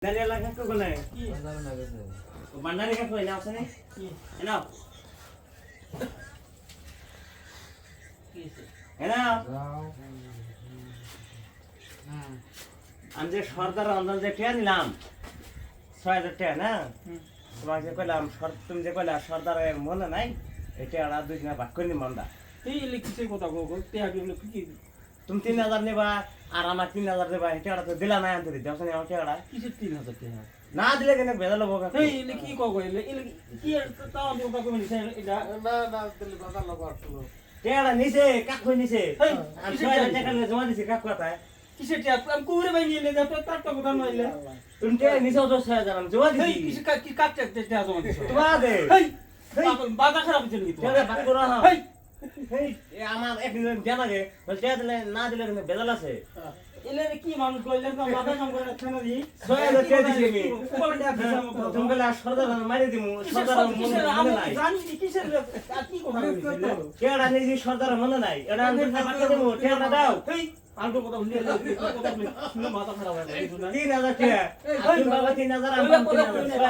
Dari lang ko ko na eh. Bandari ka ko ina sa ni. Ina. Ina. আমি যে সর্দার অন্দর যে টিয়া নিলাম ৬০০০ টাকা না তোমাকে যে কইলাম তুমি যে কইলা সর্দারের মনে নাই এটা আর দুই দিন ভাগ করে নিম আমরা এই লিখিছে কথা গো টিয়া কি কি তুমি ৩০০০ নেবা আর আমার ৩০০০ দেবা এটা তো দিলা না আনতে দিতে আসলে আমার টাকাটা কিসে ৩০০০ টাকা না দিলে কেন বেজাল হবো এই লিখি কো কই কি তাও আমি ওটা কই নিছে এটা না দিলে বাজার লাগা আসলো টাকাটা নিছে কাক কই নিছে এই আমি ৬০০০ টাকা জমা দিছি কাক কথায় কিসে টিয়া আমি কুরে বাই নিয়ে যা তো তার তো কথা নইলে তুমি টাকা নিছে তো ৬০০০ আমি জমা এই দিছি কিসে কি কাটতে টিয়া জমা দিছো তোমার দে এই বাবা খারাপ হচ্ছে নাকি টাকা ভাগ করো না এই এই আমার একদিন জানা গে টাকা দিলে না দিলে কিন্তু বেজাল আছে এলে কি মানুষ কইলে তো মাথা কাম করে রাখছ না দি ৬০০০ টাকা দিছি আমি তুমি বলে সর্দার মারি দিমু সর্দার মনে নাই জানি কিসের কি কথা কইছিল টাকাটা নিছি সর্দার মনে নাই এটা আমি ভাগ করে দেবো টাকা দাও এই আলটো কথা বলি কথা বলি মাথা খারাপ হয়ে গেল ৩০০০ টাকা তুমি বাবা ৩০০০ আমি ৩০০০